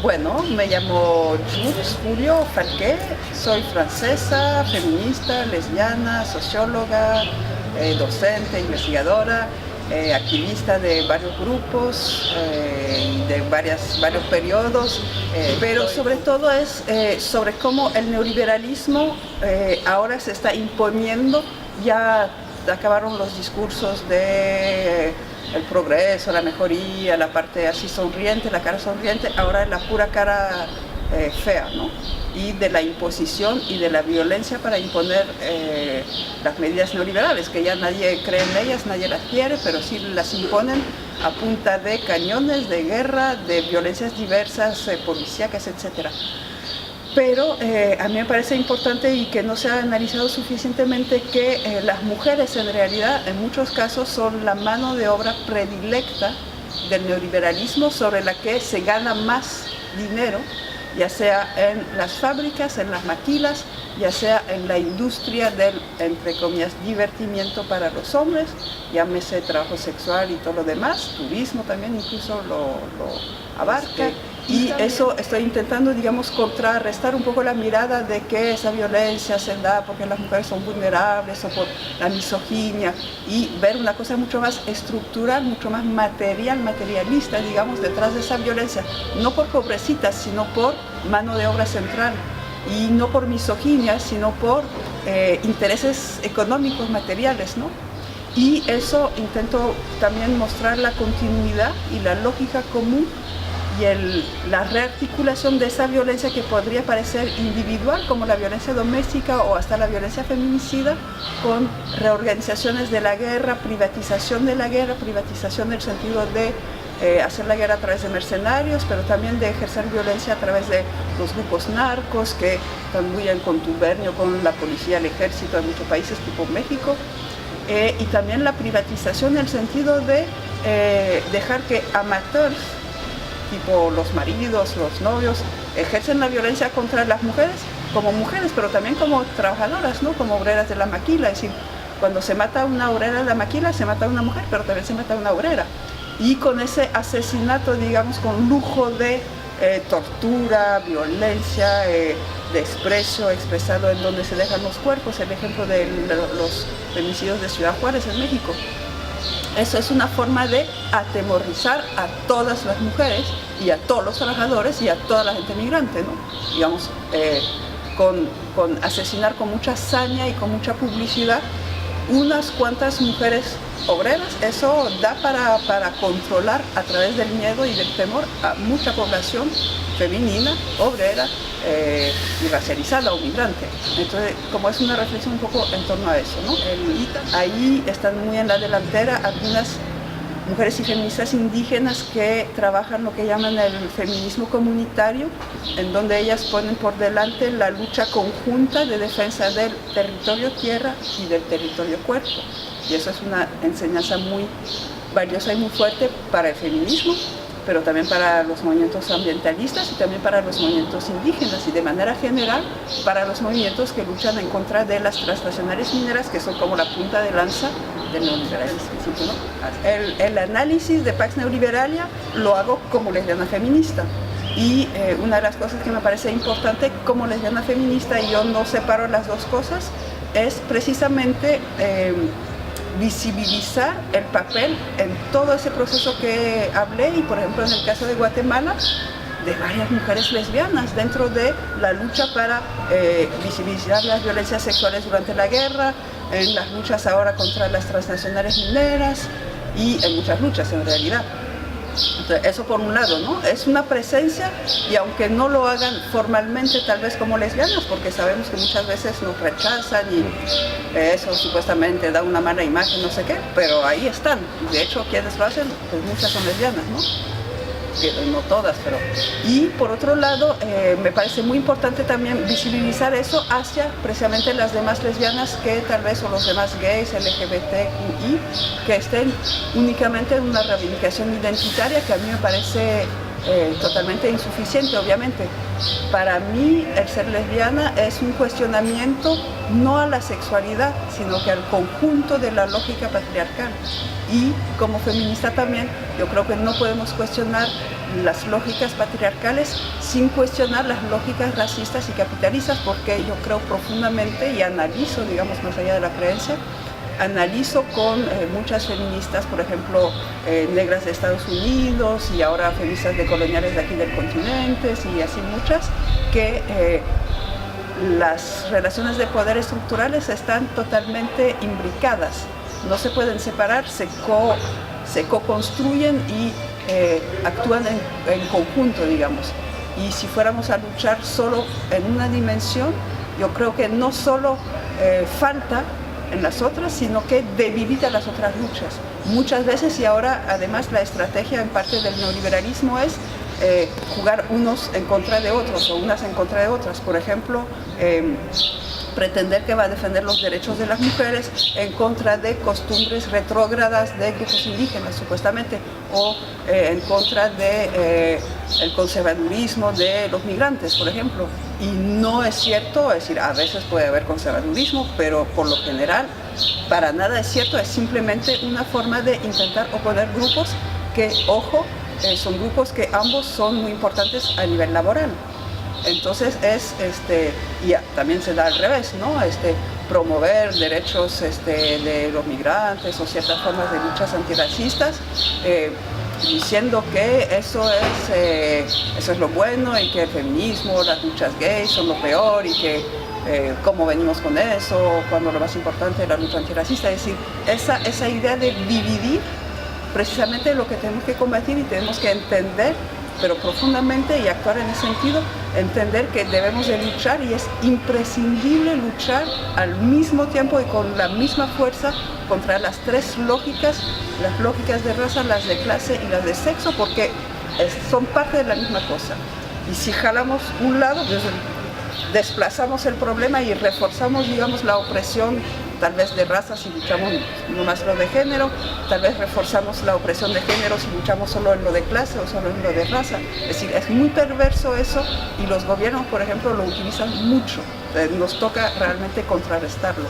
Bueno, me llamo Jules Julio Falqué, soy francesa, feminista, lesbiana, socióloga, docente, investigadora, activista de varios grupos, de varios periodos, pero sobre todo es sobre cómo el neoliberalismo ahora se está imponiendo. Ya acabaron los discursos de el progreso, la mejoría, la parte así sonriente, la cara sonriente, ahora es la pura cara fea, ¿no? Y de la imposición y de la violencia para imponer las medidas neoliberales, que ya nadie cree en ellas, nadie las quiere, pero sí las imponen a punta de cañones, de guerra, de violencias diversas, policíacas, etc. Pero a mí me parece importante y que no se ha analizado suficientemente que las mujeres en realidad en muchos casos son la mano de obra predilecta del neoliberalismo, sobre la que se gana más dinero, ya sea en las fábricas, en las maquilas, ya sea en la industria del, entre comillas, divertimiento para los hombres, llámese trabajo sexual y todo lo demás, turismo también incluso lo abarca. Y eso estoy intentando, digamos, contrarrestar un poco la mirada de que esa violencia se da porque las mujeres son vulnerables o por la misoginia, y ver una cosa mucho más estructural, mucho más materialista, digamos, detrás de esa violencia, no por pobrecitas, sino por mano de obra central, y no por misoginia, sino por intereses económicos, materiales, ¿no? Y eso intento también mostrar la continuidad y la lógica común y la rearticulación de esa violencia que podría parecer individual, como la violencia doméstica o hasta la violencia feminicida, con reorganizaciones de la guerra, privatización de la guerra, privatización en el sentido de hacer la guerra a través de mercenarios, pero también de ejercer violencia a través de los grupos narcos que están muy en contubernio con la policía, el ejército en muchos países, tipo México, y también la privatización en el sentido de dejar que amateurs, tipo los maridos, los novios, ejercen la violencia contra las mujeres, pero también como trabajadoras, ¿no? Como obreras de la maquila. Es decir, cuando se mata a una obrera de la maquila, se mata a una mujer, pero también se mata a una obrera. Y con ese asesinato, digamos, con lujo de tortura, violencia, desprecio expresado en donde se dejan los cuerpos, el ejemplo de los femicidios de Ciudad Juárez en México. Eso es una forma de atemorizar a todas las mujeres y a todos los trabajadores y a toda la gente migrante, ¿no? Digamos, con asesinar con mucha saña y con mucha publicidad unas cuantas mujeres obreras. Eso da para controlar a través del miedo y del temor a mucha población femenina, obrera y racializada o migrante. Entonces, como es una reflexión un poco en torno a eso, ¿no? Ahí están muy en la delantera algunas mujeres y feministas indígenas que trabajan lo que llaman el feminismo comunitario, en donde ellas ponen por delante la lucha conjunta de defensa del territorio tierra y del territorio cuerpo. Y eso es una enseñanza muy valiosa y muy fuerte para el feminismo, pero también para los movimientos ambientalistas y también para los movimientos indígenas, y de manera general para los movimientos que luchan en contra de las transnacionales mineras, que son como la punta de lanza del neoliberalismo, ¿no? El análisis de Pax Neoliberalia lo hago como lesbiana feminista, y una de las cosas que me parece importante como lesbiana feminista, y yo no separo las dos cosas, es precisamente visibilizar el papel en todo ese proceso que hablé, y por ejemplo en el caso de Guatemala, de varias mujeres lesbianas dentro de la lucha para visibilizar las violencias sexuales durante la guerra, en las luchas ahora contra las transnacionales mineras y en muchas luchas en realidad. Entonces, eso por un lado, ¿no? Es una presencia, y aunque no lo hagan formalmente tal vez como lesbianas, porque sabemos que muchas veces nos rechazan y eso supuestamente da una mala imagen, no sé qué, pero ahí están. De hecho, quienes lo hacen, pues muchas son lesbianas, ¿no? No todas, pero... Y por otro lado, me parece muy importante también visibilizar eso hacia precisamente las demás lesbianas que tal vez, o los demás gays, LGBTQI, que estén únicamente en una reivindicación identitaria, que a mí me parece totalmente insuficiente, obviamente. Para mí, el ser lesbiana es un cuestionamiento no a la sexualidad, sino que al conjunto de la lógica patriarcal. Y como feminista también, yo creo que no podemos cuestionar las lógicas patriarcales sin cuestionar las lógicas racistas y capitalistas, porque yo creo profundamente y analizo, digamos, más allá de la creencia, analizo con muchas feministas, por ejemplo, negras de Estados Unidos y ahora feministas decoloniales de aquí del continente y así muchas, que las relaciones de poder estructurales están totalmente imbricadas, no se pueden separar, se co-construyen y actúan en conjunto, digamos. Y si fuéramos a luchar solo en una dimensión, yo creo que no solo falta en las otras, sino que debilita las otras luchas. Muchas veces, y ahora además la estrategia en parte del neoliberalismo es jugar unos en contra de otros o unas en contra de otras. Por ejemplo, pretender que va a defender los derechos de las mujeres en contra de costumbres retrógradas de grupos indígenas, supuestamente, o en contra de el conservadurismo de los migrantes, por ejemplo. Y no es cierto, es decir, a veces puede haber conservadurismo, pero por lo general para nada es cierto, es simplemente una forma de intentar oponer grupos que, ojo, son grupos que ambos son muy importantes a nivel laboral. Entonces y también se da al revés, ¿no? Promover derechos de los migrantes o ciertas formas de luchas antirracistas, diciendo que eso es lo bueno y que el feminismo, las luchas gays son lo peor y que cómo venimos con eso, cuando lo más importante es la lucha antirracista. Es decir, esa idea de dividir precisamente lo que tenemos que combatir y tenemos que entender, pero profundamente, y actuar en ese sentido, entender que debemos de luchar y es imprescindible luchar al mismo tiempo y con la misma fuerza contra las tres lógicas, las lógicas de raza, las de clase y las de sexo, porque son parte de la misma cosa. Y si jalamos un lado, pues desplazamos el problema y reforzamos, digamos, la opresión tal vez de raza si luchamos nomás lo de género, tal vez reforzamos la opresión de género si luchamos solo en lo de clase o solo en lo de raza. Es decir, es muy perverso eso y los gobiernos, por ejemplo, lo utilizan mucho. Nos toca realmente contrarrestarlo.